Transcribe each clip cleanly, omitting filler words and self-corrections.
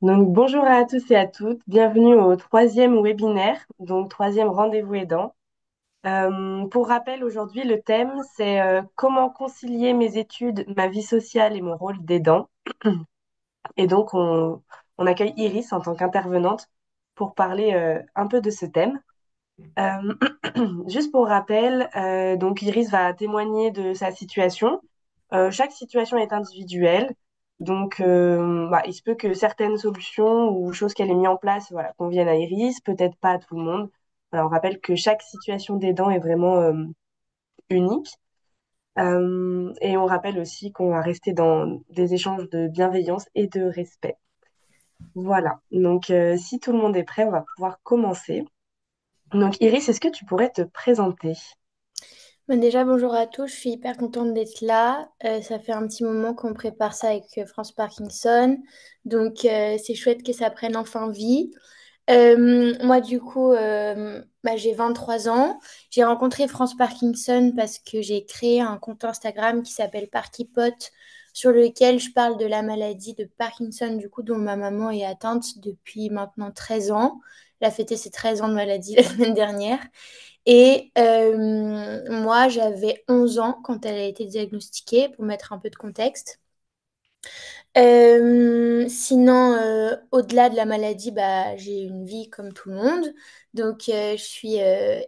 Donc, bonjour à tous et à toutes, bienvenue au troisième webinaire, donc troisième rendez-vous aidant. Pour rappel, aujourd'hui, le thème, c'est comment concilier mes études, ma vie sociale et mon rôle d'aidant. Et donc, on accueille Iris en tant qu'intervenante pour parler un peu de ce thème. Euh, Juste pour rappel, donc Iris va témoigner de sa situation. Chaque situation est individuelle, donc il se peut que certaines solutions ou choses qu'elle ait mis en place, voilà, conviennent à Iris, peut-être pas à tout le monde. Voilà, on rappelle que chaque situation d'aidant est vraiment unique. Et on rappelle aussi qu'on va rester dans des échanges de bienveillance et de respect. Voilà, donc si tout le monde est prêt, on va pouvoir commencer. Donc Iris, est-ce que tu pourrais te présenter? Déjà, bonjour à tous, je suis hyper contente d'être là. Ça fait un petit moment qu'on prépare ça avec France Parkinson. Donc, c'est chouette que ça prenne enfin vie. Moi, du coup, j'ai 23 ans. J'ai rencontré France Parkinson parce que j'ai créé un compte Instagram qui s'appelle Parkypot, sur lequel je parle de la maladie de Parkinson, du coup, dont ma maman est atteinte depuis maintenant 13 ans. Elle a fêté ses 13 ans de maladie la semaine dernière. Et moi, j'avais 11 ans quand elle a été diagnostiquée, pour mettre un peu de contexte. Sinon, au-delà de la maladie, j'ai une vie comme tout le monde. Donc, je suis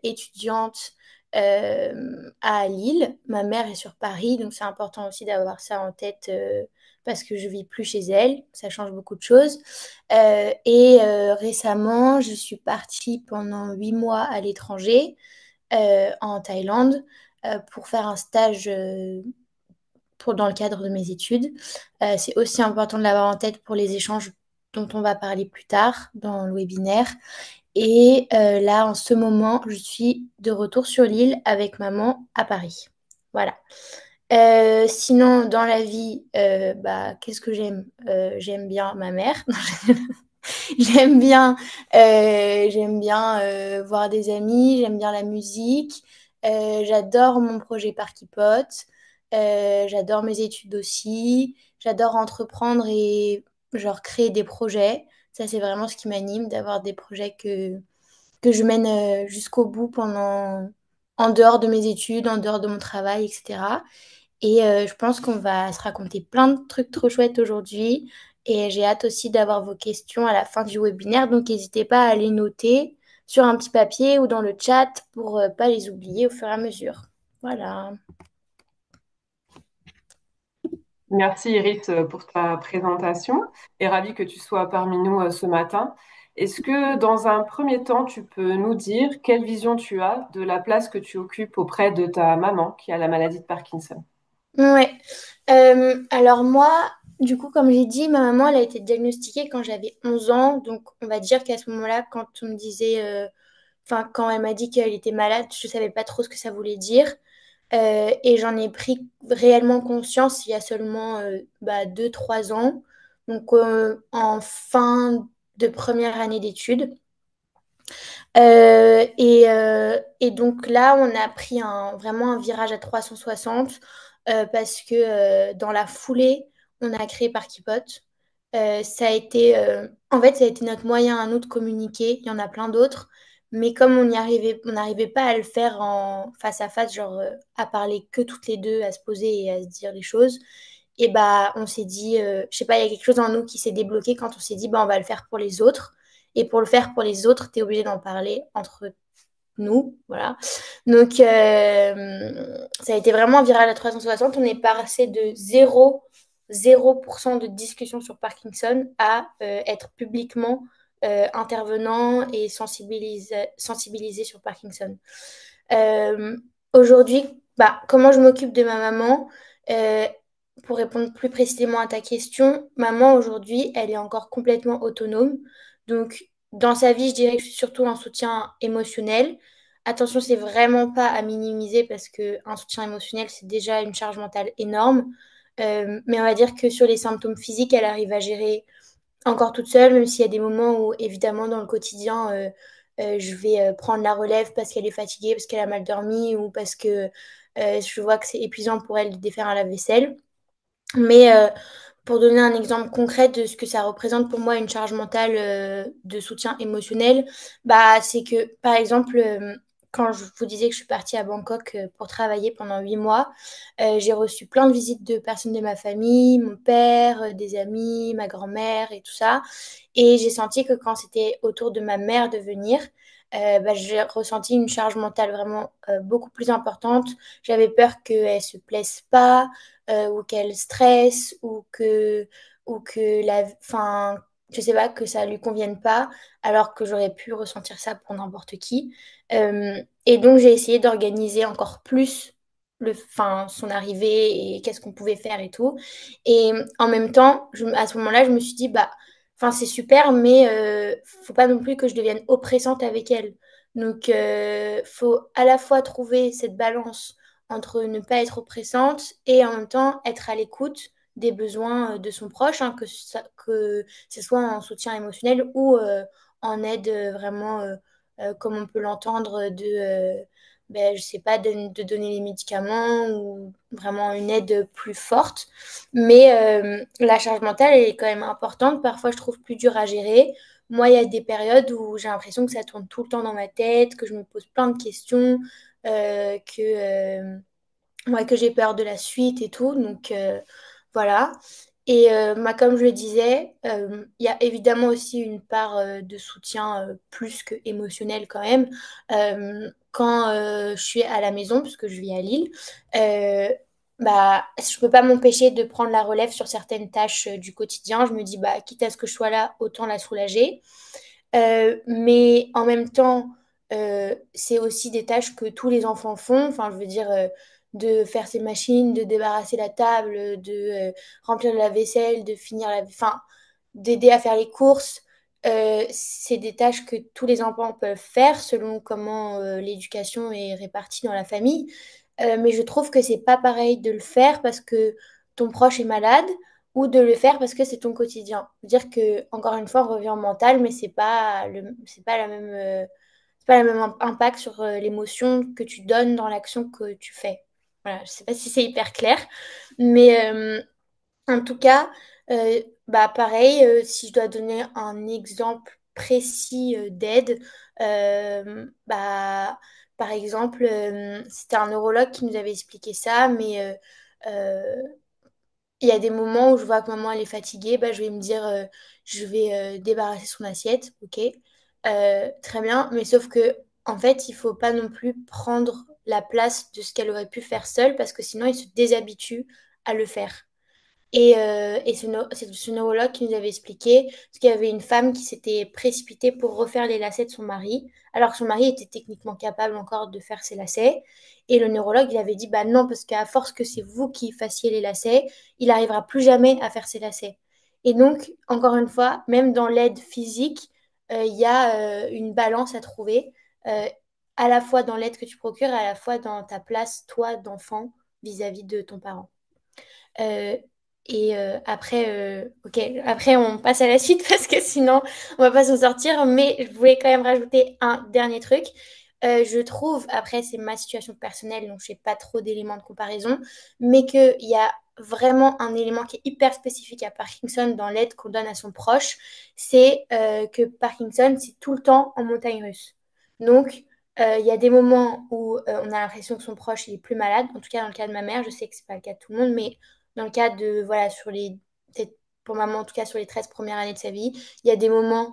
étudiante à Lille. Ma mère est sur Paris, donc c'est important aussi d'avoir ça en tête parce que je vis plus chez elle. Ça change beaucoup de choses. Récemment, je suis partie pendant 8 mois à l'étranger, en Thaïlande, pour faire un stage dans le cadre de mes études. C'est aussi important de l'avoir en tête pour les échanges dont on va parler plus tard dans le webinaire. Et là, en ce moment, je suis de retour sur l'île avec maman à Paris. Voilà. Sinon, dans la vie, qu'est-ce que j'aime? J'aime bien ma mère. J'aime bien voir des amis, j'aime bien la musique, j'adore mon projet Parkypot, j'adore mes études aussi, j'adore entreprendre et genre créer des projets. Ça, c'est vraiment ce qui m'anime, d'avoir des projets que je mène jusqu'au bout en dehors de mes études, en dehors de mon travail, etc. Et je pense qu'on va se raconter plein de trucs trop chouettes aujourd'hui. Et j'ai hâte aussi d'avoir vos questions à la fin du webinaire. Donc n'hésitez pas à les noter sur un petit papier ou dans le chat pour pas les oublier au fur et à mesure. Voilà. Merci Iris pour ta présentation et ravi que tu sois parmi nous ce matin. Est-ce que dans un premier temps, tu peux nous dire quelle vision tu as de la place que tu occupes auprès de ta maman qui a la maladie de Parkinson? Ouais. Alors moi, du coup, comme j'ai dit, ma maman, elle a été diagnostiquée quand j'avais 11 ans. Donc on va dire qu'à ce moment-là, quand on me disait, enfin, quand elle m'a dit qu'elle était malade, je savais pas trop ce que ça voulait dire. Et j'en ai pris réellement conscience il y a seulement 2-3 ans, donc en fin de première année d'études. Et donc là, on a pris vraiment un virage à 360 parce que dans la foulée, on a créé Parkypot. En fait, ça a été notre moyen à nous de communiquer. Il y en a plein d'autres, mais comme on n'arrivait pas à le faire en face à face, genre à parler que toutes les deux, à se poser et à se dire les choses. Et on s'est dit, je sais pas, il y a quelque chose en nous qui s'est débloqué quand on s'est dit, on va le faire pour les autres. Et pour le faire pour les autres, tu es obligé d'en parler entre nous. Voilà. Donc, ça a été vraiment un virage à 360. On est passé de 0% de discussion sur Parkinson à être publiquement intervenant et sensibilisé sur Parkinson. Euh, Aujourd'hui, comment je m'occupe de ma maman? Euh, pour répondre plus précisément à ta question, maman aujourd'hui, elle est encore complètement autonome. Donc, dans sa vie, je dirais que je suis surtout un soutien émotionnel. Attention, c'est vraiment pas à minimiser parce qu'un soutien émotionnel, c'est déjà une charge mentale énorme. Mais on va dire que sur les symptômes physiques, elle arrive à gérer encore toute seule, même s'il y a des moments où, évidemment, dans le quotidien, je vais prendre la relève parce qu'elle est fatiguée, parce qu'elle a mal dormi ou parce que je vois que c'est épuisant pour elle de défaire un lave-vaisselle. Mais Pour donner un exemple concret de ce que ça représente pour moi une charge mentale de soutien émotionnel, bah, c'est que, par exemple, quand je vous disais que je suis partie à Bangkok pour travailler pendant 8 mois, j'ai reçu plein de visites de personnes de ma famille, mon père, des amis, ma grand-mère et tout ça. Et j'ai senti que quand c'était au tour de ma mère de venir, bah, j'ai ressenti une charge mentale vraiment beaucoup plus importante. J'avais peur qu'elle se plaise pas ou qu'elle stresse ou que enfin, je sais pas, que ça lui convienne pas, alors que j'aurais pu ressentir ça pour n'importe qui. Et donc j'ai essayé d'organiser encore plus enfin, son arrivée et qu'est-ce qu'on pouvait faire et tout. Et en même temps, à ce moment-là, je me suis dit, bah, enfin, c'est super, mais faut pas non plus que je devienne oppressante avec elle. Donc, faut à la fois trouver cette balance entre ne pas être oppressante et en même temps être à l'écoute des besoins de son proche, hein, que ce soit en soutien émotionnel ou en aide vraiment, comme on peut l'entendre, ben, je sais pas, de donner les médicaments ou vraiment une aide plus forte. Mais la charge mentale, elle est quand même importante. Parfois, je trouve plus dur à gérer. Moi, il y a des périodes où j'ai l'impression que ça tourne tout le temps dans ma tête, que je me pose plein de questions, que j'ai peur de la suite et tout. Donc voilà. Et comme je le disais, il y a évidemment aussi une part de soutien plus que émotionnel quand même. Quand je suis à la maison, parce que je vis à Lille, bah, je peux pas m'empêcher de prendre la relève sur certaines tâches du quotidien. Je me dis, bah, quitte à ce que je sois là, autant la soulager. Mais en même temps, c'est aussi des tâches que tous les enfants font. Enfin, je veux dire, de faire ses machines, de débarrasser la table, de remplir la vaisselle, de finir enfin, d'aider à faire les courses. C'est des tâches que tous les enfants peuvent faire selon comment l'éducation est répartie dans la famille. Mais je trouve que c'est pas pareil de le faire parce que ton proche est malade ou de le faire parce que c'est ton quotidien. Dire que, encore une fois, on revient au mental, mais c'est pas la même, c'est pas le même impact sur l'émotion que tu donnes dans l'action que tu fais. Voilà, je sais pas si c'est hyper clair, mais en tout cas, bah pareil, si je dois donner un exemple précis d'aide, bah par exemple, c'était un neurologue qui nous avait expliqué ça, mais euh, il y a des moments où je vois que maman elle est fatiguée, bah, je vais me dire je vais débarrasser son assiette, ok. Très bien, mais sauf que en fait, il faut pas non plus prendre la place de ce qu'elle aurait pu faire seule parce que sinon, il se déshabitue à le faire. Et c'est ce neurologue qui nous avait expliqué parce qu'il y avait une femme qui s'était précipitée pour refaire les lacets de son mari, alors que son mari était techniquement capable encore de faire ses lacets. Et le neurologue, il avait dit, bah non, parce qu'à force que c'est vous qui fassiez les lacets, il n'arrivera plus jamais à faire ses lacets. Et donc, encore une fois, même dans l'aide physique, il y a une balance à trouver, euh, à la fois dans l'aide que tu procures, à la fois dans ta place, toi, d'enfant, vis-à-vis de ton parent. Euh, après, ok, après on passe à la suite parce que sinon on va pas s'en sortir. Mais je voulais quand même rajouter un dernier truc. Je trouve, après c'est ma situation personnelle, donc je n'ai pas trop d'éléments de comparaison, mais qu'il y a vraiment un élément qui est hyper spécifique à Parkinson dans l'aide qu'on donne à son proche, c'est que Parkinson, c'est tout le temps en montagne russe. Donc, il y a des moments où on a l'impression que son proche il est plus malade. En tout cas, dans le cas de ma mère, je sais que c'est pas le cas de tout le monde, mais dans le cadre de, voilà, peut-être pour maman, en tout cas sur les 13 premières années de sa vie, il y a des moments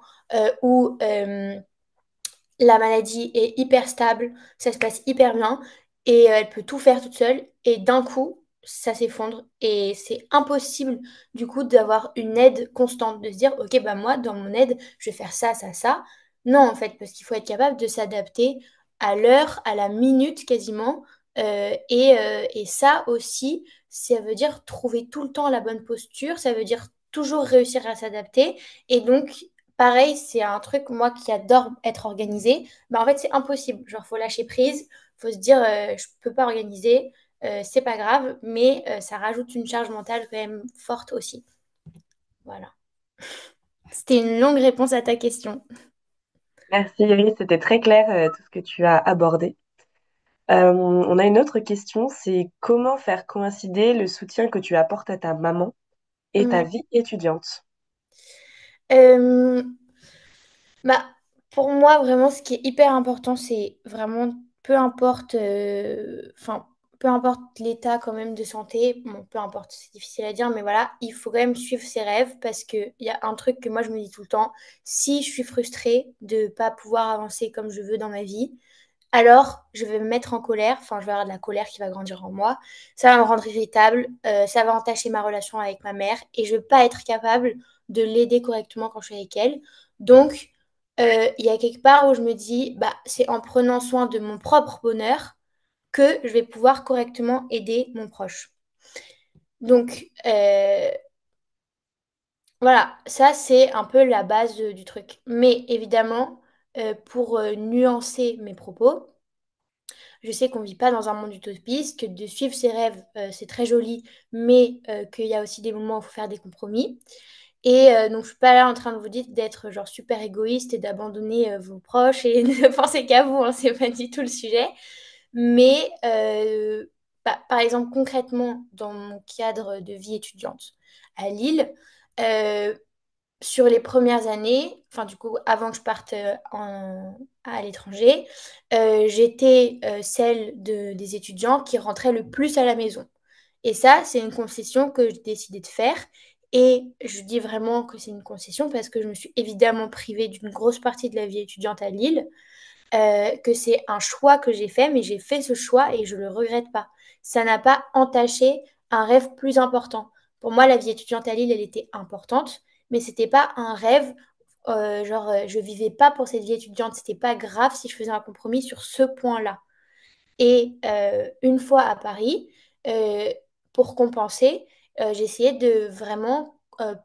où la maladie est hyper stable, ça se passe hyper bien, et elle peut tout faire toute seule, et d'un coup, ça s'effondre, et c'est impossible, du coup, d'avoir une aide constante, de se dire, ok, bah moi, dans mon aide, je vais faire ça, ça, ça. Non, en fait, parce qu'il faut être capable de s'adapter à l'heure, à la minute quasiment, et ça aussi, ça veut dire trouver tout le temps la bonne posture, ça veut dire toujours réussir à s'adapter, et donc pareil, c'est un truc, moi qui adore être organisée, bah en fait, c'est impossible. Genre, faut lâcher prise, faut se dire, je peux pas organiser, c'est pas grave, mais ça rajoute une charge mentale quand même forte aussi. Voilà. C'était une longue réponse à ta question. Merci Iris, c'était très clair tout ce que tu as abordé. On a une autre question, c'est comment faire coïncider le soutien que tu apportes à ta maman et ta Mhm. vie étudiante? Euh, Bah, pour moi, vraiment, ce qui est hyper important, c'est vraiment, peu importe, enfin, peu importe l'état quand même de santé, bon, peu importe, c'est difficile à dire, mais voilà, il faut quand même suivre ses rêves parce qu'il y a un truc que moi, je me dis tout le temps, si je suis frustrée de ne pas pouvoir avancer comme je veux dans ma vie, alors je vais me mettre en colère, enfin, je vais avoir de la colère qui va grandir en moi, ça va me rendre irritable, ça va entacher ma relation avec ma mère et je ne vais pas être capable de l'aider correctement quand je suis avec elle. Donc, il y a quelque part où je me dis, bah, c'est en prenant soin de mon propre bonheur que je vais pouvoir correctement aider mon proche. Donc, voilà, ça c'est un peu la base du truc. Mais évidemment, pour nuancer mes propos, je sais qu'on ne vit pas dans un monde utopiste, que de suivre ses rêves, c'est très joli, mais qu'il y a aussi des moments où il faut faire des compromis. Et donc, je suis pas là en train de vous dire d'être genre super égoïste et d'abandonner vos proches et de ne penser qu'à vous, hein, c'est pas du tout le sujet. Mais bah, par exemple, concrètement, dans mon cadre de vie étudiante à Lille, euh, sur les premières années, enfin du coup avant que je parte à l'étranger, j'étais celle des étudiants qui rentrait le plus à la maison. Et ça, c'est une concession que j'ai décidé de faire. Et je dis vraiment que c'est une concession parce que je me suis évidemment privée d'une grosse partie de la vie étudiante à Lille, que c'est un choix que j'ai fait, mais j'ai fait ce choix et je ne le regrette pas. Ça n'a pas entaché un rêve plus important. Pour moi, la vie étudiante à Lille, elle était importante, mais c'était pas un rêve. Je vivais pas pour cette vie étudiante. C'était pas grave si je faisais un compromis sur ce point-là. Et une fois à Paris, euh, pour compenser, j'ai essayé de vraiment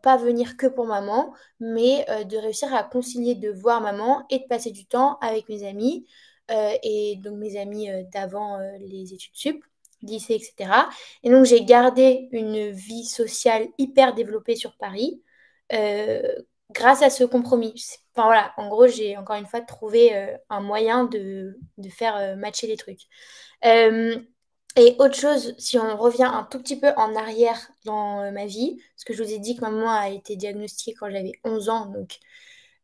pas venir que pour maman, mais de réussir à concilier de voir maman et de passer du temps avec mes amis, et donc mes amis d'avant les études sup, lycée, etc. Et donc j'ai gardé une vie sociale hyper développée sur Paris euh, grâce à ce compromis. Enfin voilà, en gros, j'ai encore une fois trouvé un moyen de faire matcher les trucs. Euh, et autre chose, si on revient un tout petit peu en arrière dans ma vie, parce que je vous ai dit que ma maman a été diagnostiquée quand j'avais 11 ans, donc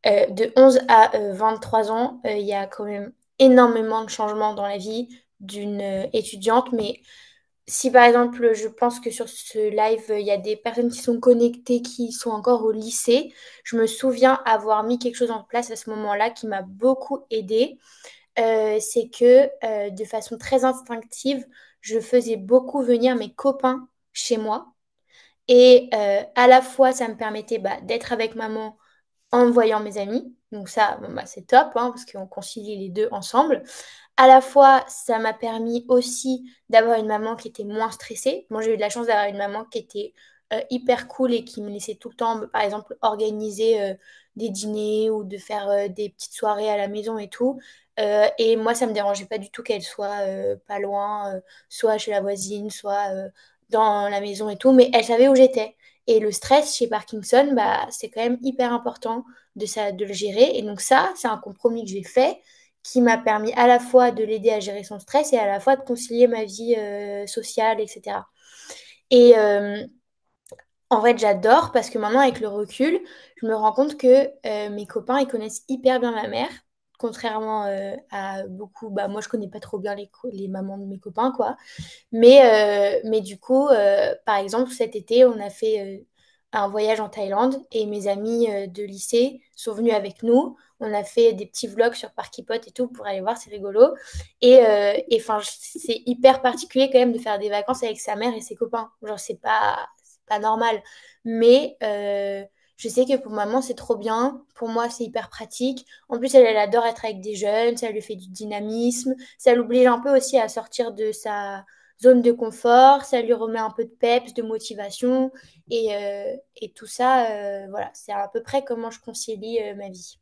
de 11 à 23 ans, il y a quand même énormément de changements dans la vie d'une étudiante. Mais si par exemple, je pense que sur ce live, il y a des personnes qui sont connectées, qui sont encore au lycée, je me souviens avoir mis quelque chose en place à ce moment-là qui m'a beaucoup aidée. C'est que de façon très instinctive, je faisais beaucoup venir mes copains chez moi. Et à la fois, ça me permettait bah, d'être avec maman en voyant mes amis. Donc ça, bon, bah, c'est top, hein, parce qu'on concilie les deux ensemble. À la fois, ça m'a permis aussi d'avoir une maman qui était moins stressée. Moi, j'ai eu de la chance d'avoir une maman qui était hyper cool et qui me laissait tout le temps, par exemple, organiser des dîners ou de faire des petites soirées à la maison et tout. Et moi, ça me dérangeait pas du tout qu'elle soit pas loin, soit chez la voisine, soit dans la maison et tout. Mais elle savait où j'étais. Et le stress chez Parkinson, bah, c'est quand même hyper important de le gérer. Et donc ça, c'est un compromis que j'ai fait qui m'a permis à la fois de l'aider à gérer son stress et à la fois de concilier ma vie sociale, etc. Et en vrai, j'adore parce que maintenant, avec le recul, je me rends compte que mes copains, ils connaissent hyper bien ma mère. Contrairement à beaucoup, bah moi je connais pas trop bien les mamans de mes copains, quoi. Mais du coup, par exemple, cet été, on a fait un voyage en Thaïlande et mes amis de lycée sont venus avec nous. On a fait des petits vlogs sur Parkipot et tout pour aller voir, c'est rigolo. Et enfin, c'est hyper particulier quand même de faire des vacances avec sa mère et ses copains. Genre, c'est pas normal. Mais je sais que pour maman, c'est trop bien. Pour moi, c'est hyper pratique. En plus, elle adore être avec des jeunes, ça lui fait du dynamisme. Ça l'oblige un peu aussi à sortir de sa zone de confort, ça lui remet un peu de peps, de motivation et tout ça, voilà, c'est à peu près comment je concilie ma vie.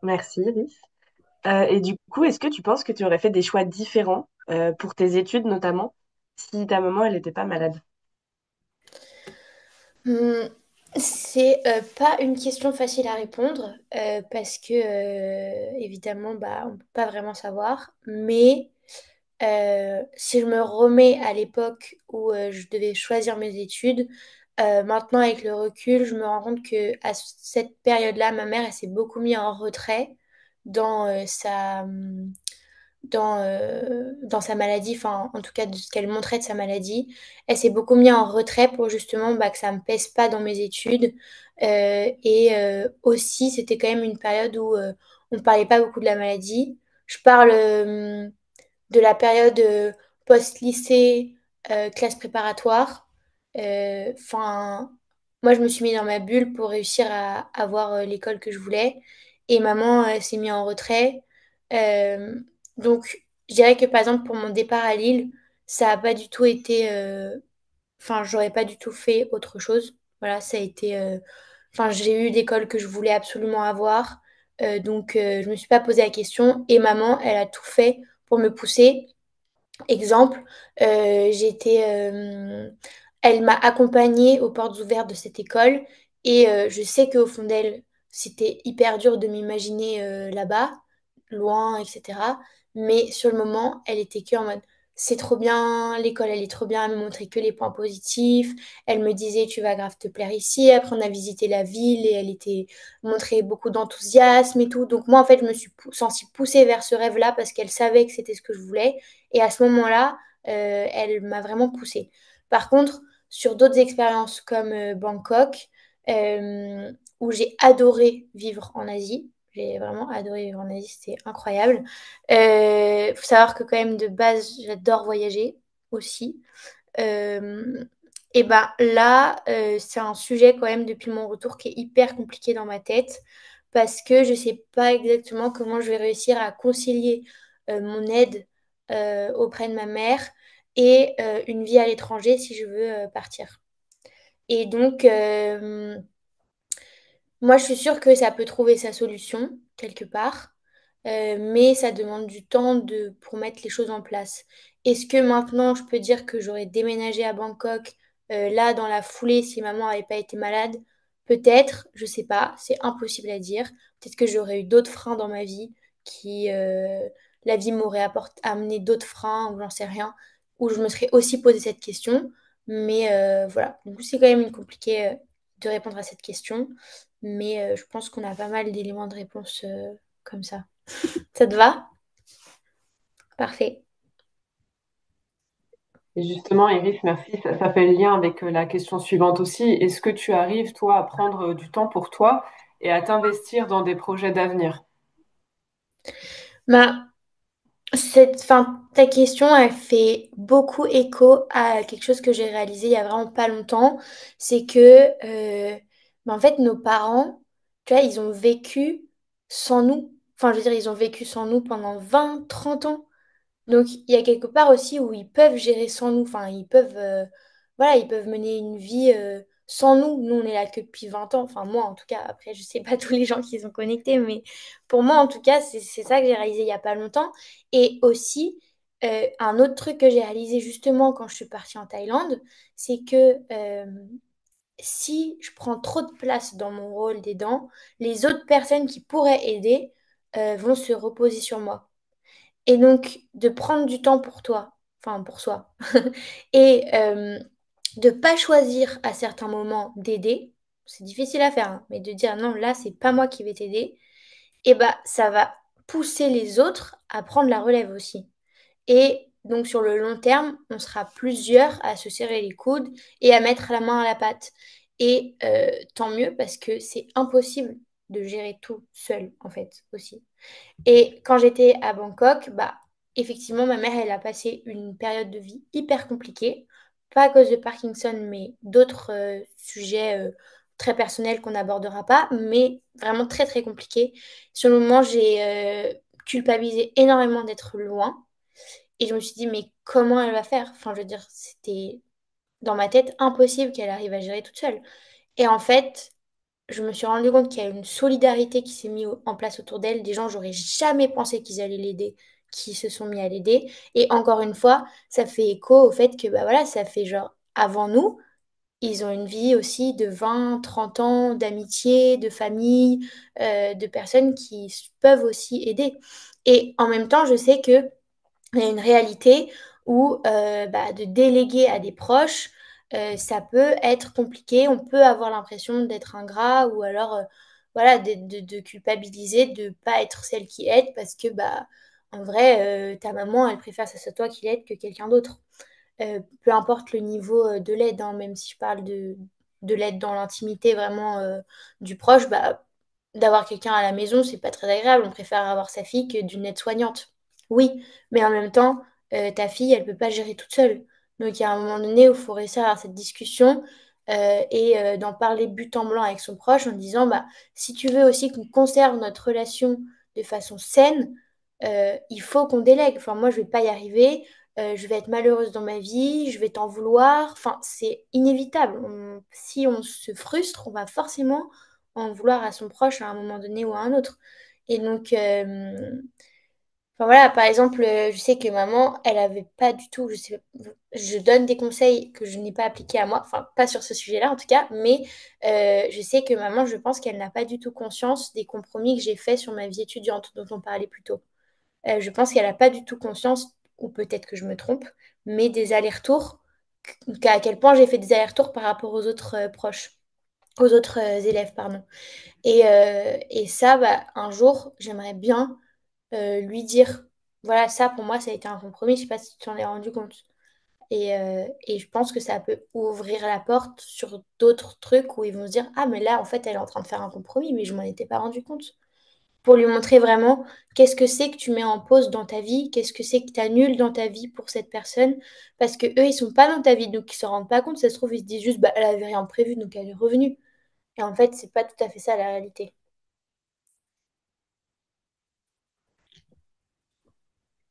Merci, Iris. Et du coup, est-ce que tu penses que tu aurais fait des choix différents pour tes études notamment si ta maman, elle n'était pas malade? Hum, c'est pas une question facile à répondre parce que évidemment bah, on peut pas vraiment savoir, mais Si je me remets à l'époque où je devais choisir mes études, maintenant avec le recul, je me rends compte que à cette période-là, ma mère, elle s'est beaucoup mise en retrait dans dans sa maladie, enfin en tout cas de ce qu'elle montrait de sa maladie. Elle s'est beaucoup mise en retrait pour justement bah, que ça ne me pèse pas dans mes études. Aussi, c'était quand même une période où on ne parlait pas beaucoup de la maladie. Je parle de la période post-lycée, classe préparatoire. Enfin, moi, je me suis mis dans ma bulle pour réussir à avoir l'école que je voulais. Et maman s'est mise en retrait. Euh, donc, je dirais que par exemple, pour mon départ à Lille, ça n'a pas du tout été. Enfin, j'aurais pas du tout fait autre chose. Voilà, ça a été. Enfin, j'ai eu l'école que je voulais absolument avoir. Donc, je me suis pas posé la question. Et maman, elle a tout fait pour me pousser. Exemple, elle m'a accompagnée aux portes ouvertes de cette école et je sais qu'au fond d'elle, c'était hyper dur de m'imaginer là-bas, loin, etc. Mais sur le moment, elle était que en mode, c'est trop bien, l'école, elle est trop bien, elle me montrait que les points positifs. Elle me disait, tu vas grave te plaire ici. Après, on a visité la ville et elle était montrait beaucoup d'enthousiasme et tout. Donc moi, en fait, je me suis sentie poussée vers ce rêve-là parce qu'elle savait que c'était ce que je voulais. Et à ce moment-là, elle m'a vraiment poussée. Par contre, sur d'autres expériences comme Bangkok, euh, où j'ai adoré vivre en Asie, j'ai vraiment adoré vivre en Asie, c'était incroyable. Il faut savoir que quand même de base, j'adore voyager aussi. Euh, et ben là, c'est un sujet quand même depuis mon retour qui est hyper compliqué dans ma tête parce que je sais pas exactement comment je vais réussir à concilier mon aide auprès de ma mère et une vie à l'étranger si je veux partir. Et donc, moi, je suis sûre que ça peut trouver sa solution quelque part, mais ça demande du temps pour mettre les choses en place. Est-ce que maintenant, je peux dire que j'aurais déménagé à Bangkok là dans la foulée si maman n'avait pas été malade? Peut-être, je sais pas, c'est impossible à dire. Peut-être que j'aurais eu d'autres freins dans ma vie la vie m'aurait amené d'autres freins ou j'en sais rien, où je me serais aussi posé cette question. Mais voilà, du coup, c'est quand même compliqué de répondre à cette question. Mais je pense qu'on a pas mal d'éléments de réponse comme ça. Ça te va? Parfait. Et justement, Iris, merci. Ça fait le lien avec la question suivante aussi. Est-ce que tu arrives, toi, à prendre du temps pour toi et à t'investir dans des projets d'avenir? Bah, enfin, ta question, elle fait beaucoup écho à quelque chose que j'ai réalisé il y a vraiment pas longtemps. C'est que, en fait, nos parents, tu vois, ils ont vécu sans nous. Enfin, je veux dire, ils ont vécu sans nous pendant 20, 30 ans. Donc, il y a quelque part aussi où ils peuvent gérer sans nous. Enfin, voilà, ils peuvent mener une vie sans nous. Nous, on est là que depuis 20 ans. Enfin, moi, en tout cas, après, je sais pas tous les gens qui sont connectés, mais pour moi, en tout cas, c'est ça que j'ai réalisé il y a pas longtemps. Et aussi, un autre truc que j'ai réalisé justement quand je suis partie en Thaïlande, c'est que si je prends trop de place dans mon rôle d'aidant, les autres personnes qui pourraient aider vont se reposer sur moi. Et donc, de prendre du temps pour toi, enfin pour soi, et de pas choisir à certains moments d'aider, c'est difficile à faire, hein, mais de dire non, là, c'est pas moi qui vais t'aider, et bah ça va pousser les autres à prendre la relève aussi. Et donc, sur le long terme, on sera plusieurs à se serrer les coudes et à mettre la main à la pâte. Et tant mieux parce que c'est impossible de gérer tout seul, en fait, aussi. Et quand j'étais à Bangkok, bah, effectivement, ma mère, elle a passé une période de vie hyper compliquée. Pas à cause de Parkinson, mais d'autres sujets très personnels qu'on n'abordera pas, mais vraiment très, très compliqués. Sur le moment, j'ai culpabilisé énormément d'être loin. Et je me suis dit, mais comment elle va faire? Enfin, je veux dire, c'était dans ma tête impossible qu'elle arrive à gérer toute seule. Et en fait, je me suis rendu compte qu'il y a une solidarité qui s'est mise en place autour d'elle. Des gens, j'aurais jamais pensé qu'ils allaient l'aider, qui se sont mis à l'aider. Et encore une fois, ça fait écho au fait que, bah voilà, ça fait genre, avant nous, ils ont une vie aussi de 20, 30 ans d'amitié, de famille, de personnes qui peuvent aussi aider. Et en même temps, je sais que il y a une réalité où bah, de déléguer à des proches, ça peut être compliqué. On peut avoir l'impression d'être ingrat ou alors voilà, de culpabiliser, de ne pas être celle qui aide parce que bah, en vrai, ta maman, elle préfère que ce soit toi qui l'aide que quelqu'un d'autre. Peu importe le niveau de l'aide, hein, même si je parle de l'aide dans l'intimité vraiment du proche, bah, d'avoir quelqu'un à la maison, c'est pas très agréable. On préfère avoir sa fille que d'une aide-soignante. Oui, mais en même temps, ta fille, elle peut pas gérer toute seule. Donc il y a un moment donné où il faut réussir à avoir cette discussion et d'en parler but en blanc avec son proche en disant, bah, si tu veux aussi qu'on conserve notre relation de façon saine, il faut qu'on délègue. Enfin, moi, je vais pas y arriver, je vais être malheureuse dans ma vie, je vais t'en vouloir. Enfin, c'est inévitable. Si on se frustre, on va forcément en vouloir à son proche à un moment donné ou à un autre. Et donc, enfin voilà, par exemple, je sais que maman, elle avait pas du tout, je sais, je donne des conseils que je n'ai pas appliqués à moi, enfin pas sur ce sujet-là en tout cas, mais je sais que maman, je pense qu'elle n'a pas du tout conscience des compromis que j'ai faits sur ma vie étudiante dont on parlait plus tôt. Je pense qu'elle n'a pas du tout conscience, ou peut-être que je me trompe, mais des allers-retours, à quel point j'ai fait des allers-retours par rapport aux autres proches, aux autres élèves, pardon. Et ça, bah, un jour, j'aimerais bien lui dire, voilà, ça pour moi, ça a été un compromis, je sais pas si tu t'en es rendu compte. Et je pense que ça peut ouvrir la porte sur d'autres trucs où ils vont se dire, ah, mais là, en fait, elle est en train de faire un compromis, mais je m'en étais pas rendu compte pour lui montrer vraiment qu'est-ce que c'est que tu mets en pause dans ta vie, qu'est-ce que c'est que tu annules dans ta vie pour cette personne, parce que eux, ils sont pas dans ta vie, donc ils se rendent pas compte, ça se trouve, ils se disent juste, bah, elle avait rien prévu, donc elle est revenue. Et en fait, c'est pas tout à fait ça la réalité.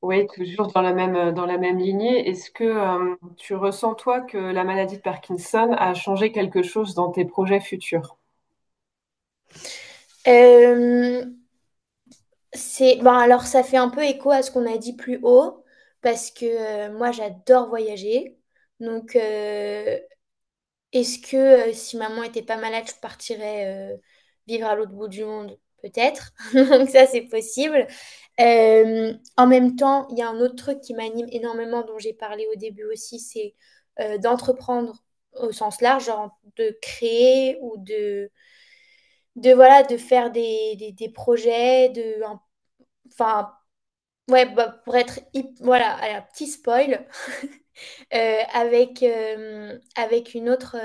Oui, toujours dans la même lignée. Est-ce que tu ressens, toi, que la maladie de Parkinson a changé quelque chose dans tes projets futurs? Euh, bon, alors ça fait un peu écho à ce qu'on a dit plus haut, parce que moi, j'adore voyager. Donc, est-ce que si maman était pas malade, je partirais vivre à l'autre bout du monde? Peut-être. Donc ça, c'est possible. En même temps, il y a un autre truc qui m'anime énormément, dont j'ai parlé au début aussi, c'est d'entreprendre au sens large, genre de créer ou voilà, de faire des projets, enfin, ouais, bah, pour être, voilà, allez, un petit spoil, avec avec une autre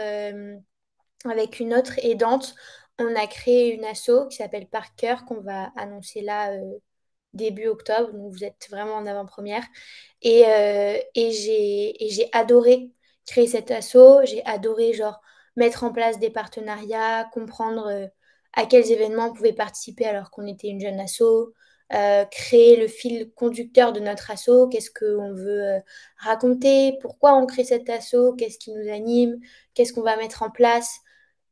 aidante, on a créé une asso qui s'appelle Parker, qu'on va annoncer là début octobre. Donc vous êtes vraiment en avant-première. Et j'ai adoré créer cette asso. J'ai adoré genre mettre en place des partenariats, comprendre à quels événements on pouvait participer alors qu'on était une jeune asso. Créer le fil conducteur de notre asso, qu'est-ce qu'on veut raconter, pourquoi on crée cette asso, qu'est-ce qui nous anime, qu'est-ce qu'on va mettre en place.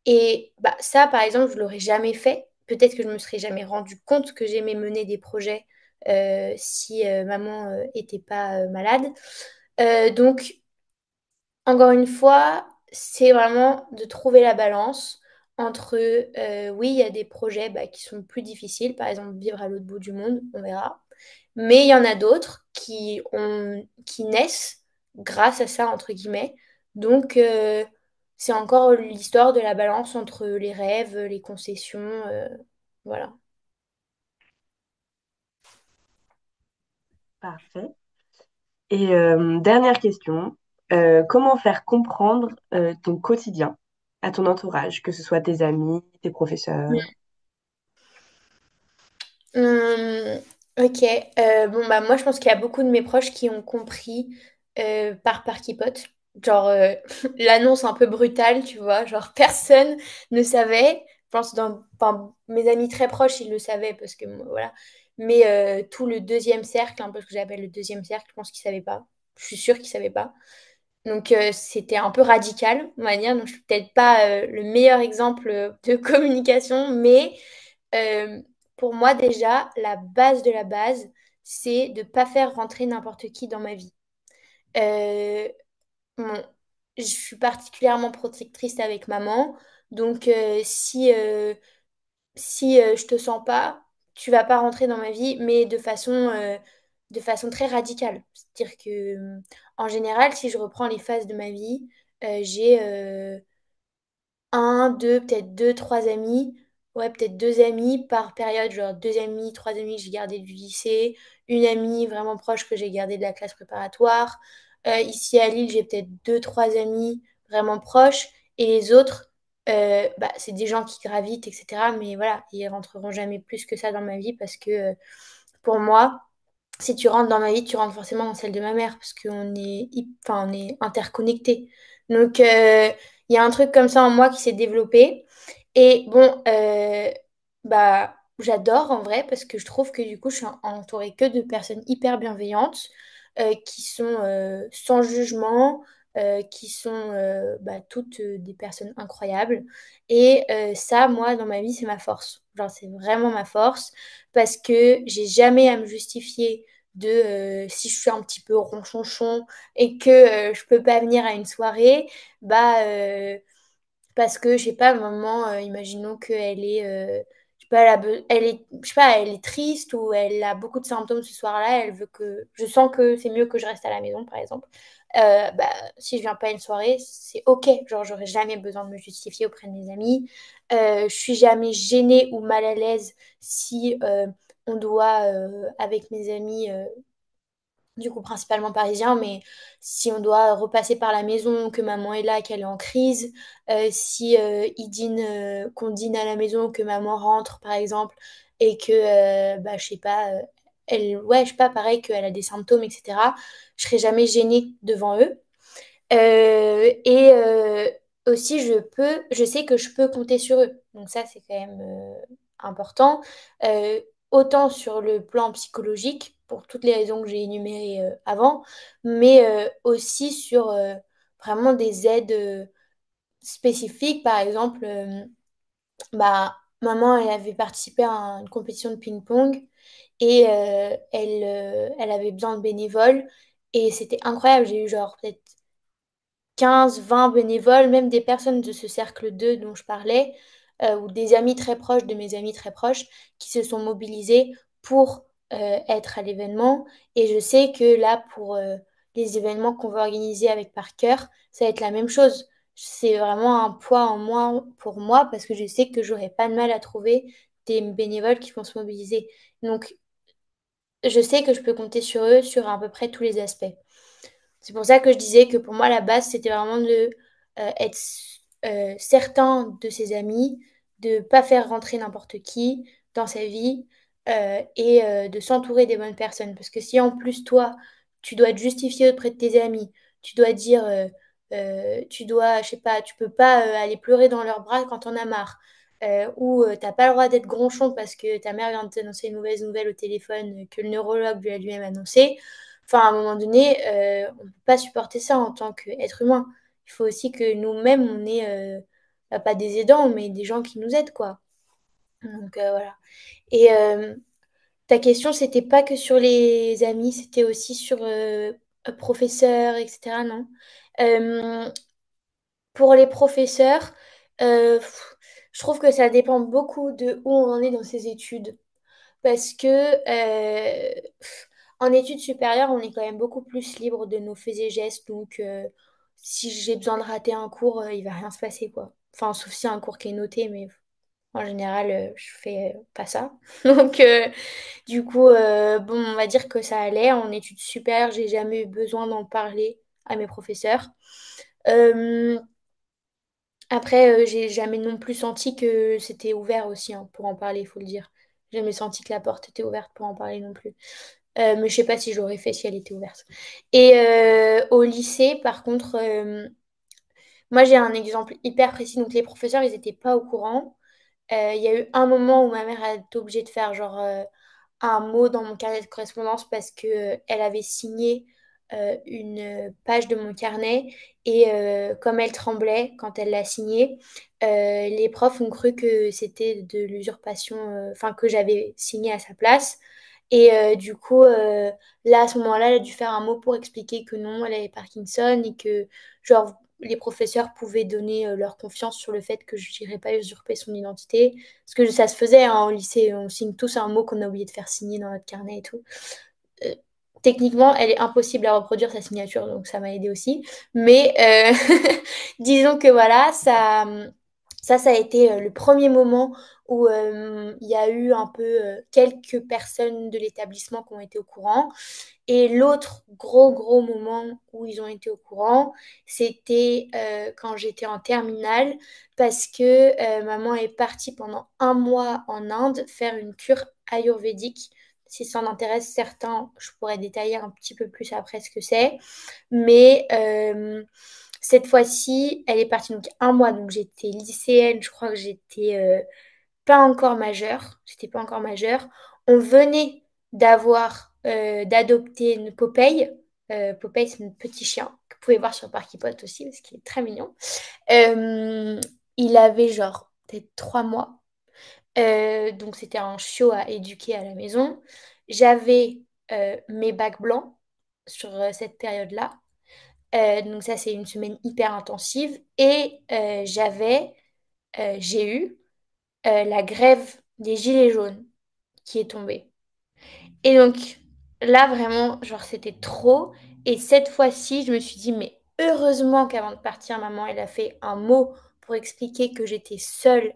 Et bah, ça, par exemple, je l'aurais jamais fait. Peut-être que je me serais jamais rendu compte que j'aimais mener des projets si maman était pas malade. Donc, encore une fois, c'est vraiment de trouver la balance entre, oui, il y a des projets bah, qui sont plus difficiles, par exemple vivre à l'autre bout du monde, on verra. Mais il y en a d'autres qui naissent grâce à ça, entre guillemets. Donc, c'est encore l'histoire de la balance entre les rêves, les concessions, voilà. Parfait. Et dernière question, comment faire comprendre ton quotidien à ton entourage, que ce soit tes amis, tes professeurs? Hum, ok. Bon, bah, moi, je pense qu'il y a beaucoup de mes proches qui ont compris par qui pote. Genre, l'annonce un peu brutale, tu vois. Genre, personne ne savait. Je pense enfin, mes amis très proches, ils le savaient parce que, voilà. Mais tout le deuxième cercle, un peu ce que j'appelle le deuxième cercle, je pense qu'ils ne savaient pas. Je suis sûre qu'ils ne savaient pas. Donc, c'était un peu radical, on va dire. Donc, je suis peut-être pas le meilleur exemple de communication, mais euh, pour moi, déjà, la base de la base, c'est de ne pas faire rentrer n'importe qui dans ma vie. Euh, bon, je suis particulièrement protectrice avec maman, donc si je te sens pas, tu vas pas rentrer dans ma vie, mais de façon de façon très radicale. C'est-à-dire que, en général, si je reprends les phases de ma vie, j'ai un, deux, peut-être deux, trois amis. Ouais, peut-être deux amis par période, genre deux amis, trois amis que j'ai gardés du lycée, une amie vraiment proche que j'ai gardée de la classe préparatoire. Ici à Lille, j'ai peut-être deux, trois amis vraiment proches. Et les autres, bah, c'est des gens qui gravitent, etc. Mais voilà, ils rentreront jamais plus que ça dans ma vie parce que pour moi, si tu rentres dans ma vie, tu rentres forcément dans celle de ma mère parce qu'on est, enfin, on est interconnectés. Donc, il y a un truc comme ça en moi qui s'est développé. Et bon, bah, j'adore en vrai parce que je trouve que du coup, je suis entourée que de personnes hyper bienveillantes qui sont sans jugement, qui sont bah, toutes des personnes incroyables. Et ça, moi, dans ma vie, c'est ma force. Genre, c'est vraiment ma force parce que j'ai jamais à me justifier de si je suis un petit peu ronchonchon et que je peux pas venir à une soirée, bah parce que je sais pas, maman, imaginons qu'elle est je sais pas, elle est je sais pas, elle est triste ou elle a beaucoup de symptômes ce soir-là, elle veut que je sens que c'est mieux que je reste à la maison par exemple. Bah si je viens pas à une soirée, c'est OK, genre j'aurais jamais besoin de me justifier auprès de mes amis. Je suis jamais gênée ou mal à l'aise si on doit avec mes amis du coup principalement parisien, mais si on doit repasser par la maison, que maman est là, qu'elle est en crise, si qu'on dîne à la maison, que maman rentre par exemple, et que, bah, je sais pas, elle, ouais, je sais pas, pareil, qu'elle a des symptômes, etc., je serai jamais gênée devant eux. Et aussi, je sais que je peux compter sur eux. Donc ça, c'est quand même important. Euh, Autant sur le plan psychologique, pour toutes les raisons que j'ai énumérées avant, mais aussi sur vraiment des aides spécifiques. Par exemple, bah, maman, elle avait participé à une compétition de ping-pong et elle avait besoin de bénévoles. Et c'était incroyable. J'ai eu genre peut-être 15, 20 bénévoles, même des personnes de ce cercle 2 dont je parlais, ou des amis très proches de mes amis très proches, qui se sont mobilisés pour être à l'événement. Et je sais que là, pour les événements qu'on va organiser avec Parker, ça va être la même chose. C'est vraiment un poids en moins pour moi parce que je sais que j'aurai pas de mal à trouver des bénévoles qui vont se mobiliser. Donc, je sais que je peux compter sur eux sur à peu près tous les aspects. C'est pour ça que je disais que pour moi, la base, c'était vraiment de être certain de ses amis, de ne pas faire rentrer n'importe qui dans sa vie et de s'entourer des bonnes personnes. Parce que si en plus, toi, tu dois te justifier auprès de tes amis, tu dois dire, tu dois, je sais pas, tu peux pas aller pleurer dans leurs bras quand on a marre. Ou t'as pas le droit d'être gronchon parce que ta mère vient de t'annoncer une mauvaise nouvelle au téléphone que le neurologue lui a lui-même annoncé. Enfin, à un moment donné, on ne peut pas supporter ça en tant qu'être humain. Il faut aussi que nous-mêmes, on ait, bah, pas des aidants, mais des gens qui nous aident, quoi. Donc, voilà. Et ta question, c'était pas que sur les amis, c'était aussi sur professeurs, etc., non? Euh, pour les professeurs, je trouve que ça dépend beaucoup de où on en est dans ses études. Parce que en études supérieures, on est quand même beaucoup plus libre de nos faits et gestes. Donc, si j'ai besoin de rater un cours, il va rien se passer, quoi. Enfin, sauf si un cours qui est noté, mais en général, je fais pas ça. Donc, du coup, bon, on va dire que ça allait. En études supérieures, j'ai jamais eu besoin d'en parler à mes professeurs. Euh, Après, j'ai jamais non plus senti que c'était ouvert aussi hein, pour en parler, il faut le dire. J'ai jamais senti que la porte était ouverte pour en parler non plus. Mais je sais pas si je l'aurais fait si elle était ouverte. Et au lycée, par contre, moi j'ai un exemple hyper précis. Donc les professeurs, ils n'étaient pas au courant. Il y a eu un moment où ma mère a été obligée de faire genre un mot dans mon carnet de correspondance parce que elle avait signé une page de mon carnet et comme elle tremblait quand elle l'a signé, les profs ont cru que c'était de l'usurpation, enfin que j'avais signé à sa place. Et du coup, là, à ce moment-là, elle a dû faire un mot pour expliquer que non, elle avait Parkinson et que, genre, les professeurs pouvaient donner leur confiance sur le fait que je n'irais pas usurper son identité. Parce que ça se faisait hein, au lycée, on signe tous un mot qu'on a oublié de faire signer dans notre carnet et tout. techniquement, elle est impossible à reproduire sa signature, donc ça m'a aidé aussi. Mais disons que voilà, ça a été le premier moment où il y a eu un peu quelques personnes de l'établissement qui ont été au courant. Et l'autre gros moment où ils ont été au courant, c'était quand j'étais en terminale, parce que maman est partie pendant un mois en Inde faire une cure ayurvédique. Si ça en intéresse certains, je pourrais détailler un petit peu plus après ce que c'est. Mais cette fois-ci, elle est partie donc un mois, donc j'étais lycéenne, je crois que j'étais pas encore majeure. J'étais pas encore majeure. On venait d'adopter une Popeye. Popeye, c'est un petit chien que vous pouvez voir sur Parky Pot aussi, parce qu'il est très mignon. Euh, il avait genre peut-être 3 mois. Donc c'était un chiot à éduquer à la maison. J'avais mes bacs blancs sur cette période-là. Donc ça, c'est une semaine hyper intensive. Et j'ai eu la grève des Gilets jaunes qui est tombée. Et donc là, vraiment, genre, c'était trop. Et cette fois-ci, je me suis dit, mais heureusement qu'avant de partir, maman, elle a fait un mot pour expliquer que j'étais seule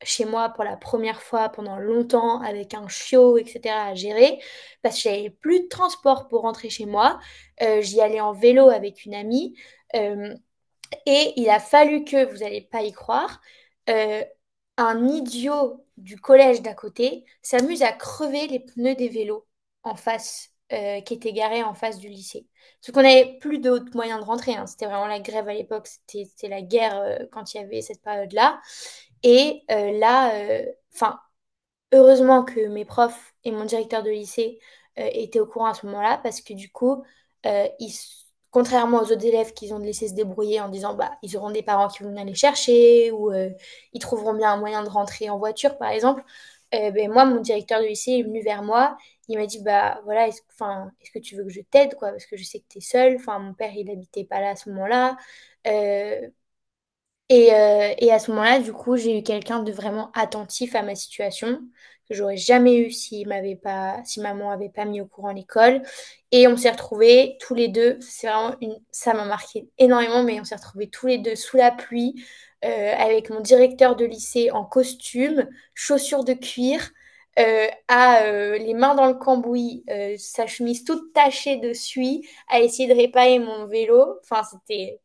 chez moi pour la première fois pendant longtemps avec un chiot, etc. à gérer, parce que j'avais plus de transport pour rentrer chez moi. J'y allais en vélo avec une amie. Euh, et il a fallu que, vous n'allez pas y croire, euh, un idiot du collège d'à côté s'amuse à crever les pneus des vélos en face, qui étaient garés en face du lycée. Parce qu'on n'avait plus d'autres moyens de rentrer, hein. C'était vraiment la grève à l'époque, c'était la guerre quand il y avait cette période-là. Et là, enfin, heureusement que mes profs et mon directeur de lycée étaient au courant à ce moment-là parce que du coup, contrairement aux autres élèves qui ont laissé se débrouiller en disant bah ils auront des parents qui vont venir les chercher ou ils trouveront bien un moyen de rentrer en voiture par exemple, ben, moi mon directeur de lycée est venu vers moi, il m'a dit bah voilà est-ce que tu veux que je t'aide quoi parce que je sais que tu es seule, enfin mon père il habitait pas là à ce moment-là. Euh, et à ce moment-là, du coup, j'ai eu quelqu'un de vraiment attentif à ma situation, que j'aurais jamais eu si maman avait pas mis au courant l'école. Et on s'est retrouvés tous les deux, ça m'a marqué énormément, mais on s'est retrouvés tous les deux sous la pluie, avec mon directeur de lycée en costume, chaussures de cuir, les mains dans le cambouis, sa chemise toute tachée de suie, à essayer de réparer mon vélo. Enfin, c'était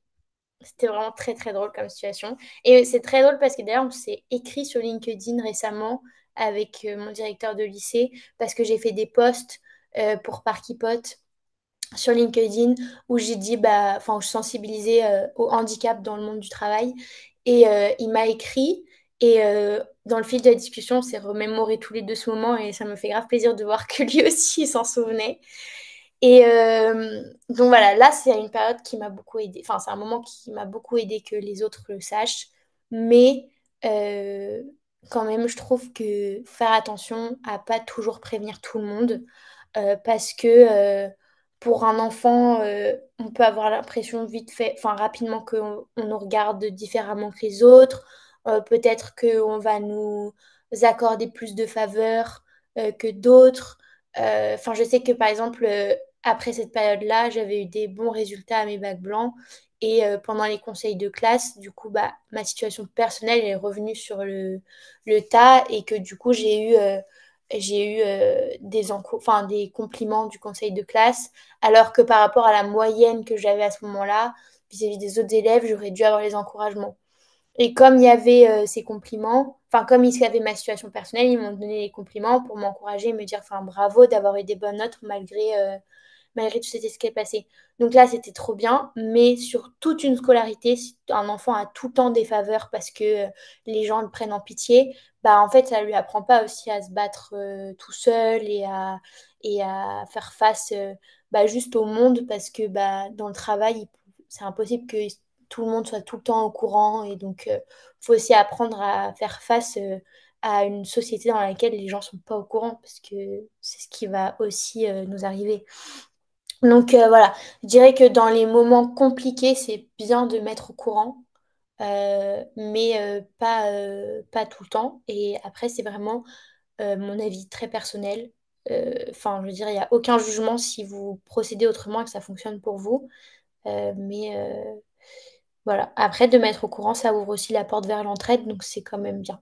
vraiment très très drôle comme situation. Et c'est très drôle parce que d'ailleurs, on s'est écrit sur LinkedIn récemment avec mon directeur de lycée parce que j'ai fait des posts pour Parkypot sur LinkedIn où j'ai dit, bah, enfin, où je sensibilisais au handicap dans le monde du travail. Et il m'a écrit. Et dans le fil de la discussion, on s'est remémoré tous les deux ce moment et ça me fait grave plaisir de voir que lui aussi il s'en souvenait. Et donc voilà, là, c'est une période qui m'a beaucoup aidée. Enfin, c'est un moment qui m'a beaucoup aidé que les autres le sachent. Mais euh, quand même, je trouve que faire attention à pas toujours prévenir tout le monde. Parce que pour un enfant, on peut avoir l'impression vite fait, enfin rapidement on nous regarde différemment que les autres. Peut-être qu'on va nous accorder plus de faveurs que d'autres. Enfin, je sais que par exemple, après cette période-là, j'avais eu des bons résultats à mes bacs blancs. Et pendant les conseils de classe, du coup, bah, ma situation personnelle est revenue sur le tas et que du coup, j'ai eu des compliments du conseil de classe, alors que par rapport à la moyenne que j'avais à ce moment-là, vis-à-vis des autres élèves, j'aurais dû avoir les encouragements. Et comme il y avait ces compliments, enfin comme ils savaient ma situation personnelle, ils m'ont donné les compliments pour m'encourager et me dire enfin bravo d'avoir eu des bonnes notes malgré tout ce qui s'est passé. Donc là, c'était trop bien, mais sur toute une scolarité, si un enfant a tout le temps des faveurs parce que les gens le prennent en pitié, bah en fait, ça lui apprend pas aussi à se battre tout seul et à faire face bah, juste au monde parce que bah, dans le travail, c'est impossible que tout le monde soit tout le temps au courant et donc il faut aussi apprendre à faire face à une société dans laquelle les gens sont pas au courant parce que c'est ce qui va aussi nous arriver. Donc voilà, je dirais que dans les moments compliqués, c'est bien de mettre au courant, mais pas tout le temps. Et après, c'est vraiment mon avis très personnel. Enfin, je veux dire, il n'y a aucun jugement si vous procédez autrement et que ça fonctionne pour vous. Mais voilà. Après, de mettre au courant, ça ouvre aussi la porte vers l'entraide, donc c'est quand même bien.